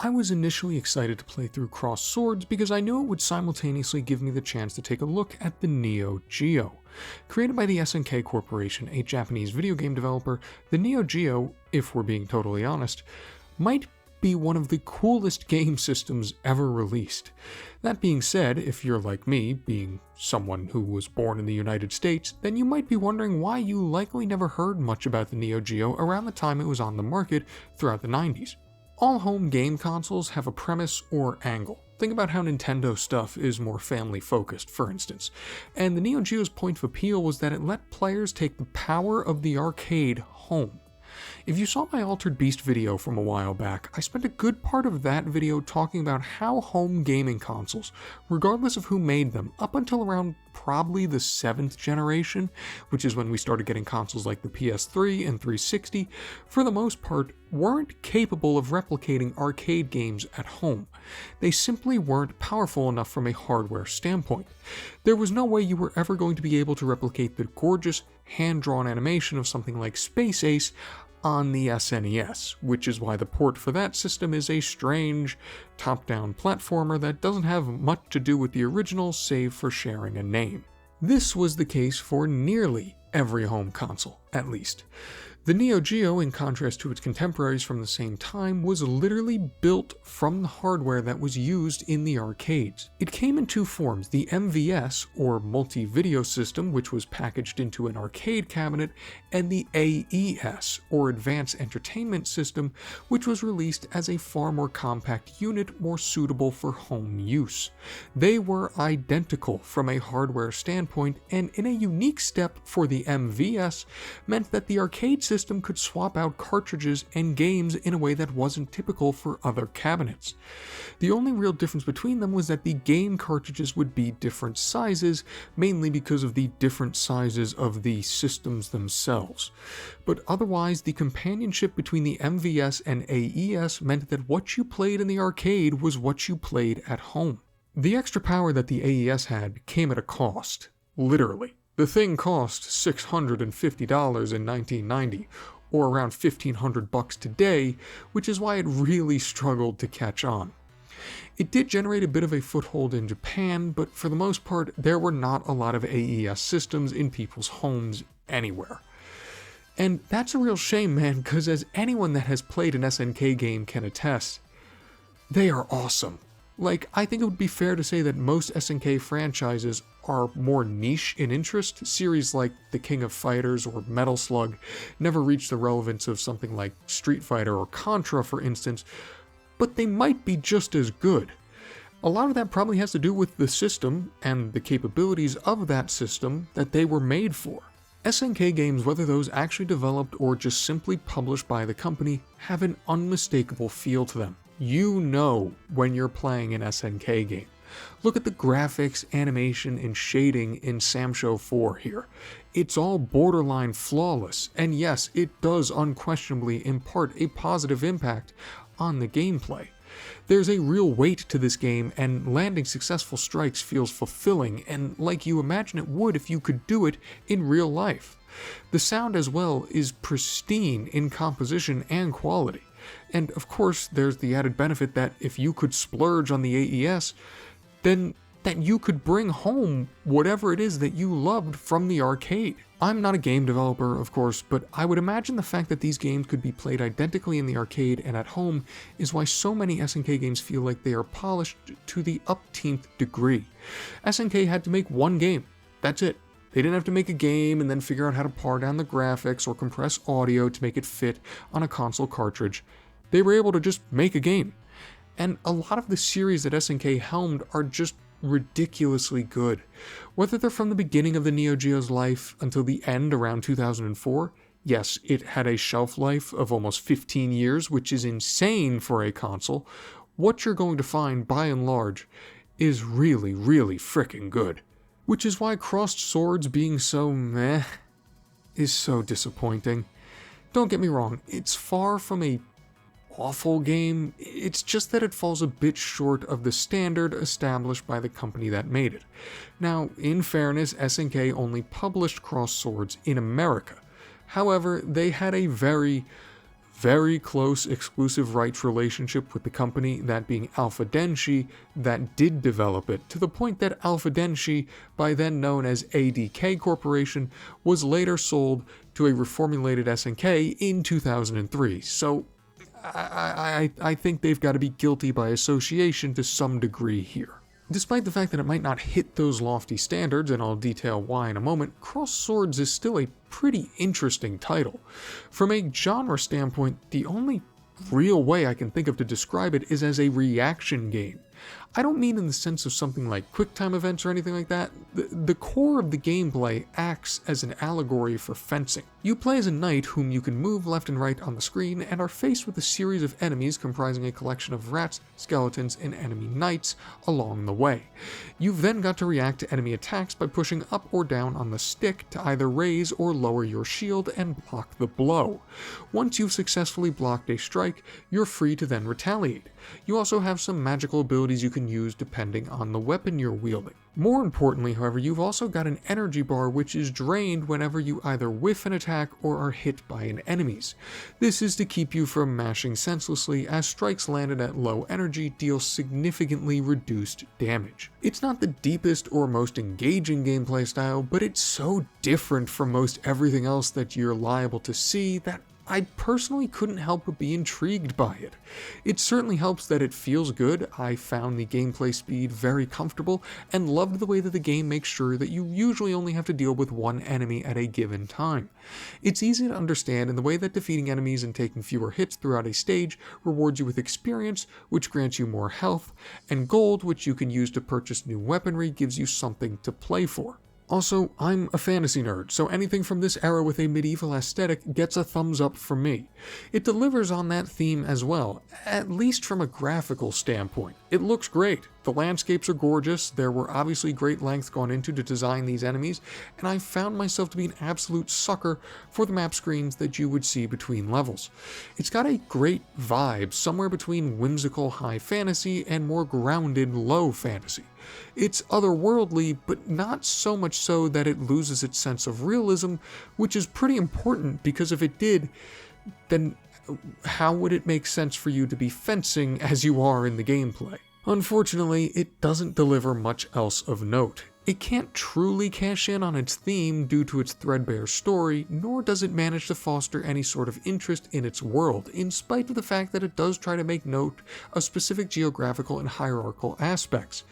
I was initially excited to play through Crossed Swords because I knew it would simultaneously give me the chance to take a look at the Neo Geo. Created by the SNK Corporation, a Japanese video game developer, the Neo Geo, if we're being totally honest, might be one of the coolest game systems ever released. That being said, if you're like me, being someone who was born in the United States, then you might be wondering why you likely never heard much about the Neo Geo around the time it was on the market throughout the 90s. All home game consoles have a premise or angle. Think about how Nintendo stuff is more family-focused, for instance. And the Neo Geo's point of appeal was that it let players take the power of the arcade home. If you saw my Altered Beast video from a while back, I spent a good part of that video talking about how home gaming consoles, regardless of who made them, up until around probably the 7th generation, which is when we started getting consoles like the PS3 and 360, for the most part, weren't capable of replicating arcade games at home. They simply weren't powerful enough from a hardware standpoint. There was no way you were ever going to be able to replicate the gorgeous, hand-drawn animation of something like Space Ace on the SNES, which is why the port for that system is a strange, top-down platformer that doesn't have much to do with the original save for sharing a name. This was the case for nearly every home console, at least. The Neo Geo, in contrast to its contemporaries from the same time, was literally built from the hardware that was used in the arcades. It came in two forms, the MVS, or Multi-Video System, which was packaged into an arcade cabinet, and the AES, or Advanced Entertainment System, which was released as a far more compact unit more suitable for home use. They were identical from a hardware standpoint, and in a unique step for the MVS, meant that the arcade system could swap out cartridges and games in a way that wasn't typical for other cabinets. The only real difference between them was that the game cartridges would be different sizes, mainly because of the different sizes of the systems themselves. But otherwise, the companionship between the MVS and AES meant that what you played in the arcade was what you played at home. The extra power that the AES had came at a cost, literally. The thing cost $650 in 1990, or around $1,500 today, which is why it really struggled to catch on. It did generate a bit of a foothold in Japan, but for the most part, there were not a lot of AES systems in people's homes anywhere. And that's a real shame, man, because as anyone that has played an SNK game can attest, they are awesome. Like, I think it would be fair to say that most SNK franchises are more niche in interest. Series like The King of Fighters or Metal Slug never reach the relevance of something like Street Fighter or Contra, for instance, but they might be just as good. A lot of that probably has to do with the system and the capabilities of that system that they were made for. SNK games, whether those actually developed or just simply published by the company, have an unmistakable feel to them. You know when you're playing an SNK game. Look at the graphics, animation, and shading in Samsho 4 here. It's all borderline flawless, and yes, it does unquestionably impart a positive impact on the gameplay. There's a real weight to this game, and landing successful strikes feels fulfilling and like you imagine it would if you could do it in real life. The sound as well is pristine in composition and quality. And of course, there's the added benefit that if you could splurge on the AES, then that you could bring home whatever it is that you loved from the arcade. I'm not a game developer, of course, but I would imagine the fact that these games could be played identically in the arcade and at home is why so many SNK games feel like they are polished to the upteenth degree. SNK had to make one game. That's it. They didn't have to make a game and then figure out how to par down the graphics or compress audio to make it fit on a console cartridge. They were able to just make a game. And a lot of the series that SNK helmed are just ridiculously good. Whether they're from the beginning of the Neo Geo's life until the end around 2004, yes, it had a shelf life of almost 15 years, which is insane for a console. What you're going to find, by and large, is really, really frickin' good. Which is why Crossed Swords being so meh is so disappointing. Don't get me wrong, it's far from a awful game, it's just that it falls a bit short of the standard established by the company that made it. Now, in fairness, SNK only published Crossed Swords in America. However, they had a very, very close exclusive rights relationship with the company, that being Alpha Denshi, that did develop it, to the point that Alpha Denshi, by then known as ADK Corporation, was later sold to a reformulated SNK in 2003. So I think they've got to be guilty by association to some degree here. Despite the fact that it might not hit those lofty standards, and I'll detail why in a moment, Cross Swords is still a pretty interesting title. From a genre standpoint, the only real way I can think of to describe it is as a reaction game. I don't mean in the sense of something like QuickTime events or anything like that. The core of the gameplay acts as an allegory for fencing. You play as a knight whom you can move left and right on the screen and are faced with a series of enemies comprising a collection of rats, skeletons, and enemy knights along the way. You've then got to react to enemy attacks by pushing up or down on the stick to either raise or lower your shield and block the blow. Once you've successfully blocked a strike, you're free to then retaliate. You also have some magical abilities you can use depending on the weapon you're wielding. More importantly, however, you've also got an energy bar which is drained whenever you either whiff an attack or are hit by an enemies. This is to keep you from mashing senselessly, as strikes landed at low energy deal significantly reduced damage. It's not the deepest or most engaging gameplay style, but it's so different from most everything else that you're liable to see that I personally couldn't help but be intrigued by it. It certainly helps that it feels good. I found the gameplay speed very comfortable and loved the way that the game makes sure that you usually only have to deal with one enemy at a given time. It's easy to understand in the way that defeating enemies and taking fewer hits throughout a stage rewards you with experience, which grants you more health, and gold, which you can use to purchase new weaponry, gives you something to play for. Also, I'm a fantasy nerd, so anything from this era with a medieval aesthetic gets a thumbs up from me. It delivers on that theme as well, at least from a graphical standpoint. It looks great. The landscapes are gorgeous, there were obviously great lengths gone into to design these enemies, and I found myself to be an absolute sucker for the map screens that you would see between levels. It's got a great vibe, somewhere between whimsical high fantasy and more grounded low fantasy. It's otherworldly, but not so much so that it loses its sense of realism, which is pretty important because if it did, then how would it make sense for you to be fencing as you are in the gameplay? Unfortunately, it doesn't deliver much else of note. It can't truly cash in on its theme due to its threadbare story, nor does it manage to foster any sort of interest in its world, in spite of the fact that it does try to make note of specific geographical and hierarchical aspects.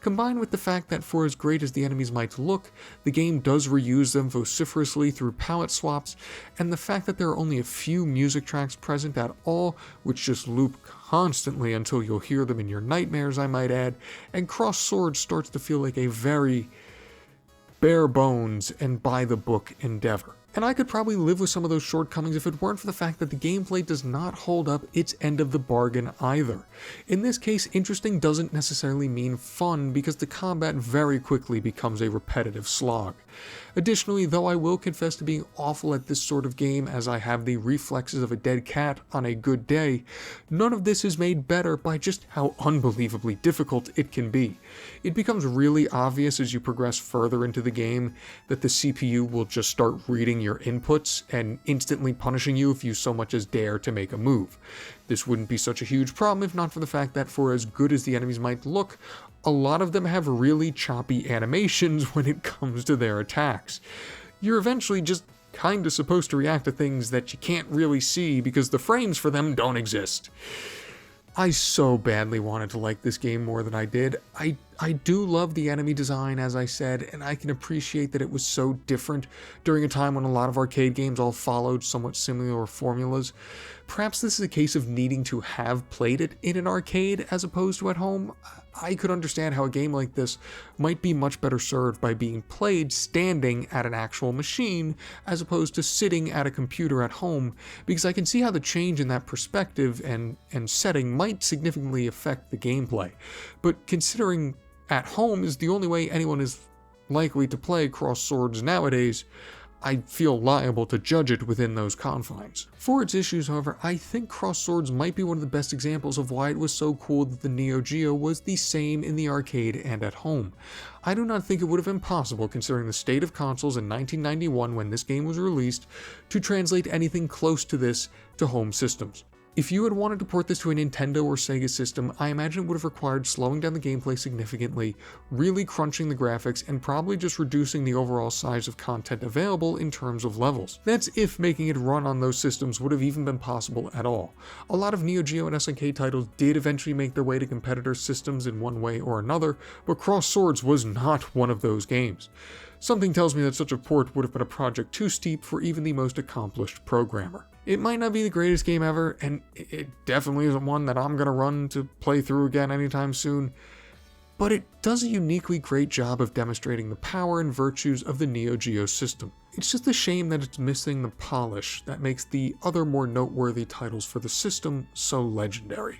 Combined with the fact that for as great as the enemies might look, the game does reuse them vociferously through palette swaps, and the fact that there are only a few music tracks present at all, which just loop constantly until you'll hear them in your nightmares, I might add, and Cross Swords starts to feel like a very bare bones and by the book endeavor. And I could probably live with some of those shortcomings if it weren't for the fact that the gameplay does not hold up its end of the bargain either. In this case, interesting doesn't necessarily mean fun because the combat very quickly becomes a repetitive slog. Additionally, though I will confess to being awful at this sort of game as I have the reflexes of a dead cat on a good day, none of this is made better by just how unbelievably difficult it can be. It becomes really obvious as you progress further into the game that the CPU will just start reading your inputs and instantly punishing you if you so much as dare to make a move. This wouldn't be such a huge problem if not for the fact that for as good as the enemies might look, a lot of them have really choppy animations when it comes to their attacks. You're eventually just kinda supposed to react to things that you can't really see because the frames for them don't exist. I so badly wanted to like this game more than I did. I do love the enemy design, as I said, and I can appreciate that it was so different during a time when a lot of arcade games all followed somewhat similar formulas. Perhaps this is a case of needing to have played it in an arcade as opposed to at home. I could understand how a game like this might be much better served by being played standing at an actual machine as opposed to sitting at a computer at home, because I can see how the change in that perspective and setting might significantly affect the gameplay. But considering at home is the only way anyone is likely to play Cross Swords nowadays, I feel liable to judge it within those confines. For its issues, however, I think Cross Swords might be one of the best examples of why it was so cool that the Neo Geo was the same in the arcade and at home. I do not think it would have been possible, considering the state of consoles in 1991 when this game was released, to translate anything close to this to home systems. If you had wanted to port this to a Nintendo or Sega system, I imagine it would have required slowing down the gameplay significantly, really crunching the graphics, and probably just reducing the overall size of content available in terms of levels. That's if making it run on those systems would have even been possible at all. A lot of Neo Geo and SNK titles did eventually make their way to competitor systems in one way or another, but Cross Swords was not one of those games. Something tells me that such a port would have been a project too steep for even the most accomplished programmer. It might not be the greatest game ever, and it definitely isn't one that I'm gonna run to play through again anytime soon, but it does a uniquely great job of demonstrating the power and virtues of the Neo Geo system. It's just a shame that it's missing the polish that makes the other more noteworthy titles for the system so legendary.